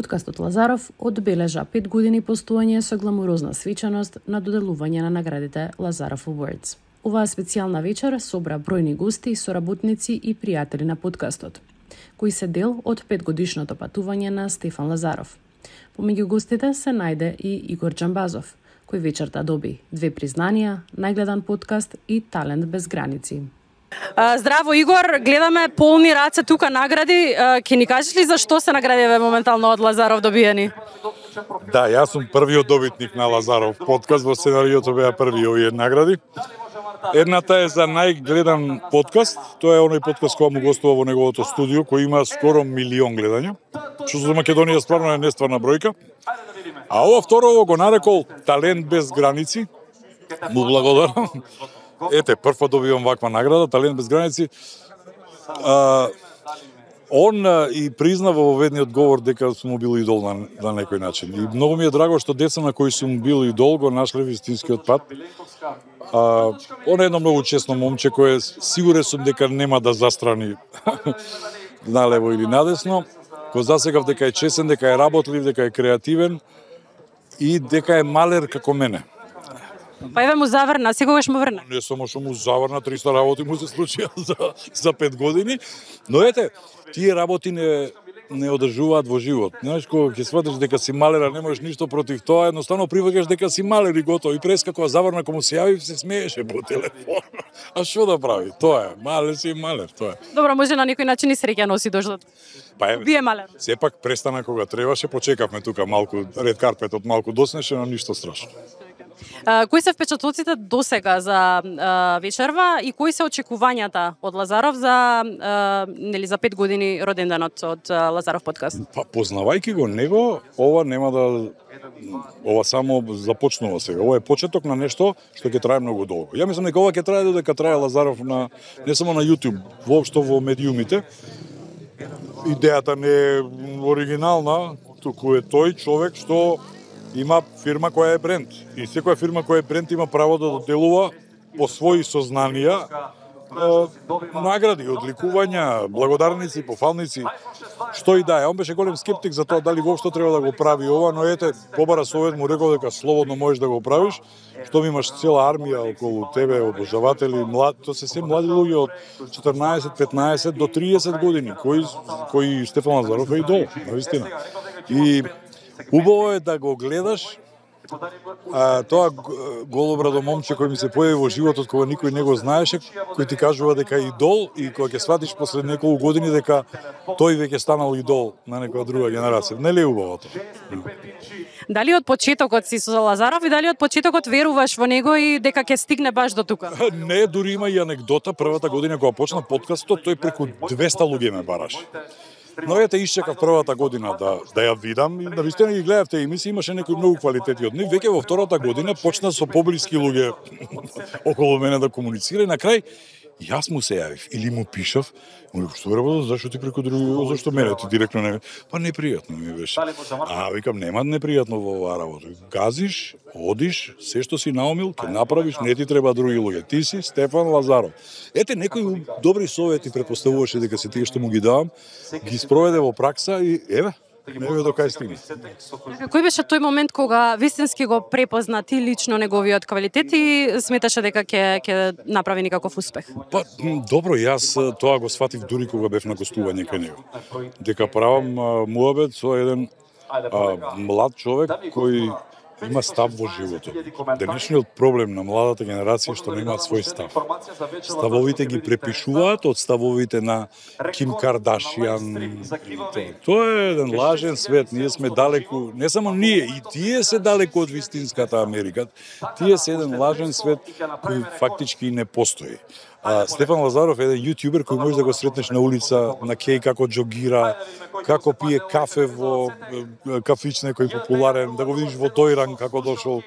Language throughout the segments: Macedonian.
Подкастот Лазаров одбележа 5 години постоење со гламурозна свечаност на доделување на наградите Лазаров Awards. Оваа специјална вечер собра бројни гости, соработници и пријатели на подкастот, кои се дел од 5-годишното патување на Стефан Лазаров. Помеѓу гостите се најде и Игор Џамбазов, кој вечерта доби 2 признанија, најгледан подкаст и Талент без граници. Здраво, Игор, гледаме полни раце тука награди. Ке ни кажеш ли зашто се наградиве моментално од Лазаров добиени? Да, јас сум првиот добитник на Лазаров подкаст, во сценариото беа први овие награди. Едната е за најгледан подкаст, тоа е оној подкаст кој му гостува во неговото студио, кој има скоро 1 милион гледања, што за Македонија стварно е нестварна бројка. А ова второво го нарекол Талент без граници. Му благодарам. Ете, прв добивам ваква награда, Талент без граници. Он и признава во ведниот говор дека сум му бил идол на некој начин. И многу ми е драго што деца на кои сум бил идол го нашле вистинскиот пат. Он е едно многу честно момче кое сигурен сум дека нема да застрани налево или надесно. Кој засегав дека е честен, дека е работлив, дека е креативен и дека е малер како мене. Па еве му заврна, секогаш му врна. Не само што му заврна, 300 работи му се случија за 5 години, но ете, тие работи не одржуваат во живот. Знаеш, кога ќе сватиш дека си малер, а немаш ништо против тоа, едноставно приваќаш дека си малер и готово. И прескакува заврна, кога му се јави, се смееше по телефон. А што да прави? Тоа е, малер си малер, тоа е. Добро, може на некој начин и среќа носи дождот. Па еве, бие малер. Сепак престана кога требаше, почекавме тука малку, ред карпетот малку доснеше, но ништо страшно. Кои се впечатоците досега за вечерва и кои се очекувањата од Лазаров за за 5 години роденденот од Лазаров подкаст? Па познавајќи го него, ова нема да ова само започнува сега. Ова е почеток на нешто што ќе трае многу долго. Ја мислам дека ова ќе трае додека трае Лазаров на не само на YouTube, воопшто во медиумите. Идејата не е оригинална, туку е тој човек што има фирма која е бренд. И секоја фирма која е бренд има право да доделува по своји сознанија награди, одликувања, благодарници, пофалници, што и да е. Он беше голем скептик за тоа дали воопшто треба да го прави ова, но ете, побара совет му рекол дека слободно можеш да го правиш, што имаш цела армија околу тебе, обожаватели, тоа се млади луѓе од 14, 15 до 30 години, кои Стефан Лазаров е идол, навистина. И убаво е да го гледаш тоа голобрадо момче кој ми се појави во животот кога никој не го знаеше, кој ти кажува дека е идол и кога ќе сватиш после неколку години дека тој веќе станал идол на некоја друга генерација. Нели е убаво тоа? Дали од почетокот си со Лазаров и дали од почетокот веруваш во него и дека ќе стигне баш до тука? Не, дури има и анегдота, првата година кога почна подкастот, тој преку 200 луѓе ме бараше. Но ете, исчекав првата година да ја видам и навистина ги гледав тие емисии, имаше некои многу квалитети од нив. Веќе во втората година почна со поблиски луѓе околу мене да комуницира и на крај јас му се јавив или му пишав, му што работа, зашто ти преку други, зашто мене ти директно не, па непријатно ми беше. Викам нема непријатно во оваа работа. Газиш, одиш, се што си наумил, ќе направиш, не ти треба други луѓе. Ти си Стефан Лазаров. Ете некои добри совети претпоставуваше дека се тие што му ги давам, ги спроведе во пракса и еве до кај стигна. Кој беше тој момент кога вистински го препозна ти лично неговиот квалитет и сметаше дека ќе направи никаков успех? Па добро, јас тоа го сватив дури кога бев на гостување кај него. Дека правам муабет со еден млад човек кој има став во животот. Денешниот проблем на младата генерација што немаат свој став. Ставовите ги препишуваат од ставовите на Ким Кардашијан. Тоа е еден лажен свет. Ние сме далеку, не само ние, и тие се далеку од вистинската Америка. Тие се еден лажен свет кој фактички не постои. Стефан Лазаров е еден јутјубер кој можеш да го сретнеш на улица, на кеј како џогира, како пие кафе во кафич некој популарен, да го видиш во Дојран како дошол.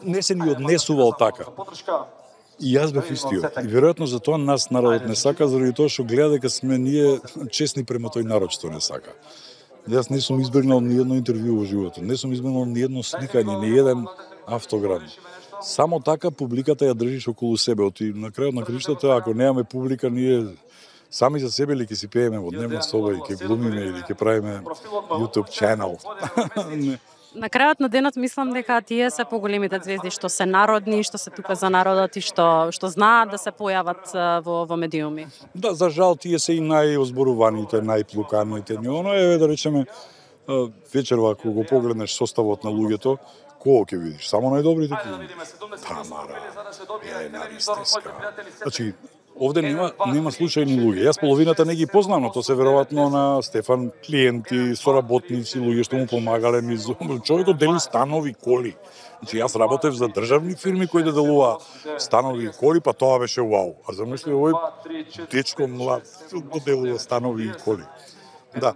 Не се ни однесувал така. И јас бев истиот. И веројатно за тоа нас народот не сака, заради тоа што гледа дека сме ние честни према тој народ што не сака. Јас не сум избегнал ни едно интервју во животот, не сум избегнал ни едно сликање, ни еден автограм. Само така публиката ја држиш околу себе. На крајот на краиштата, ако немаме публика, ние сами за себе ли ќе си пееме во дневна соба и ќе глумиме или ќе правиме YouTube channel. На крајот на денот мислам дека тие се поголемите звезди што се народни, што се тука за народот и што знаат да се појават во медиуми. Да, за жал тие се и најозборуваните, најплуканите. Оно е, да речеме, вечерва кога го погледнеш составот на луѓето, кого ќе видиш? Само најдобрите ќе видиш. Тамара, Елена Ристеска. Значи, овде нема случајни луѓе. Јас половината не ги познам, но тоа се веројатно на Стефан клиенти, соработници, луѓе што му помагале човекот дели станови, коли. Значи јас работев за државни фирми кои да делува станови и коли, па тоа беше вау. А замисли овој дечко млад да делува станови и коли. Да,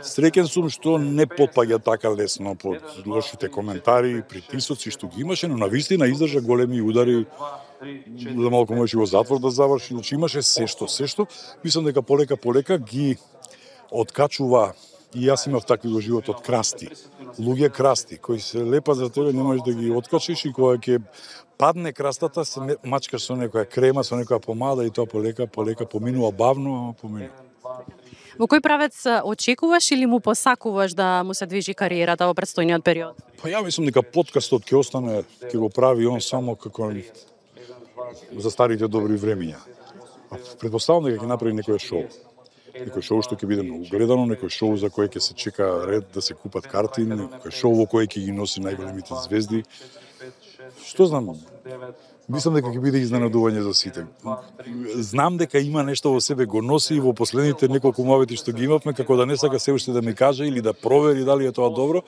среќен сум што не потпаѓа така лесно под лошите коментари и притисоци што ги имаше, но навистина издржа големи удари, за малку можеше во затвор да заврши, значи имаше се што. Мислам дека полека ги откачува, и јас имав такви во животот красти, луѓе красти, кои се лепат за тебе, не можеш да ги откачиш и кога ќе падне крастата, се мачкаш со некоја крема, со некоја помада и тоа полека поминува бавно, поминува. Во кој правец очекуваш или му посакуваш да му се движи кариерата во претстојниот период? Па ја мислам дека подкастот ќе остане, ќе го прави он само како за старите добри времиња. Предпоставам дека ќе направи некој шоу. Некој шоу што ќе биде многу гледано, некој шоу за кој ќе се чека ред да се купат карти, некој шоу во кој ќе ги носи најголемите звезди. Што знам? Мислам дека ќе биде изненадување за сите. Знам дека има нешто во себе, го носи и во последните неколку муабети што ги имавме, како да не сака се уште да ми каже или да провери дали е тоа добро,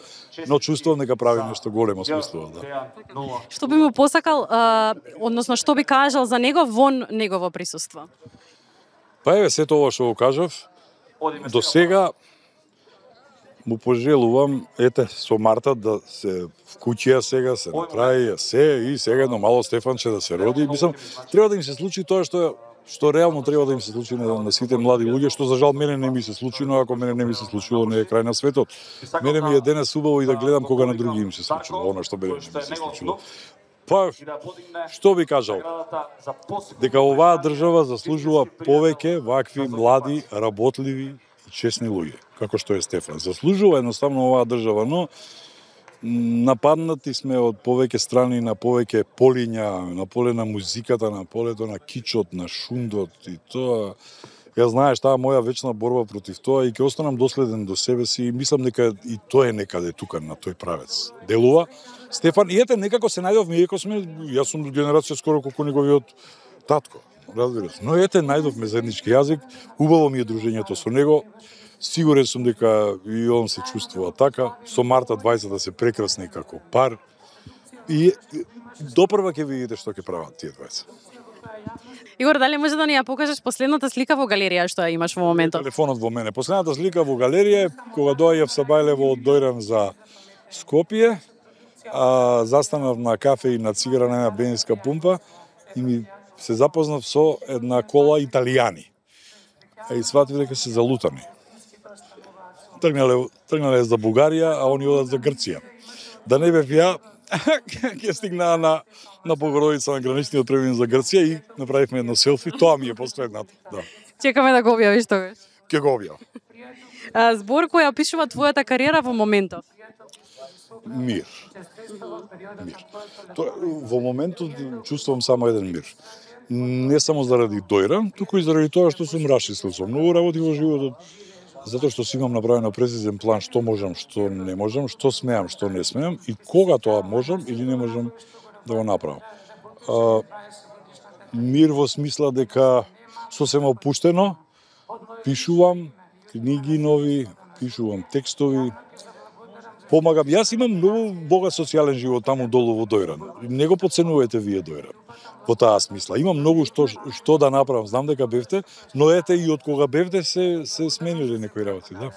но чувствувам дека прави нешто големо, смислува, да. Што би му посакал, односно што би кажал за него вон негово присуство? Па еве сето ова што го кажав, до сега му пожелувам, со Марта да се вкуќија сега, се направи се и сега едно мало Стефанче да се роди. Мислам, треба да им се случи тоа што реално треба да им се случи на сите млади луѓе, што за жал мене не ми се случи, но ако мене не ми се случило, не е крај на светот. Мене ми е денес убаво и да гледам кога на други им се случило, она што мене не ми се случило. Па, што би кажал? Дека оваа држава заслужува повеќе вакви млади, работливи и честни луѓе, како што е Стефан. Заслужува едноставно оваа држава, но нападнати сме од повеќе страни, на повеќе полиња, на поле на музиката, на полето на кичот, на шундот и тоа. Ја знаеш, таа моја вечна борба против тоа и ќе останам доследен до себе си и мислам дека и тоа е некаде тука на тој правец. Делува Стефан, и ете некако се најдовме, иако сме, јас сум генерација скоро колку неговиот татко, разбира се. Но ете најдовме заеднички јазик, убаво ми е дружењето со него. Сигурен сум дека и он се чувствува така, со Марта двајцата се прекрасни како пар и допрва ќе видите што ќе прават тие двајца. Игор, дали може да ни ја покажеш последната слика во галерија што ја имаш во моментот? Телефонот во мене. Последната слика во галерија е кога доаѓав со Бајлево од Дојран за Скопје, застанав на кафе и на цигара на една бензинска пумпа и ми се запознав со една кола италијани. И сватив дека се залутани. Тргнале за Бугарија, а они одат за Грција. Да не бев ја, ќе стигнаа на погородица на граничниот премин за Грција и направивме едно селфи, тоа ми е последното. Да. Чекаме да го објавиш тогаш. Ќе го објавам. Збор кој опишува твојата кариера во моментот? Мир. Во моментот чувствувам само еден мир. Не само заради Дојран, туку и заради тоа што сум расчистил со многу работи во животот, затоа што си имам направено прецизен план што можам, што не можам, што смеам, што не смеам и кога тоа можам или не можам да го направам. Мир во смисла дека сосема опуштено пишувам книги нови, пишувам текстови, помагам. Јас имам многу богат социјален живот таму долу во Дојран. Не го потценувате вие Дојран. Во таа смисла. Имам многу што да направам. Знам дека бевте, но ете и од кога бевте се смениле некои работи, да.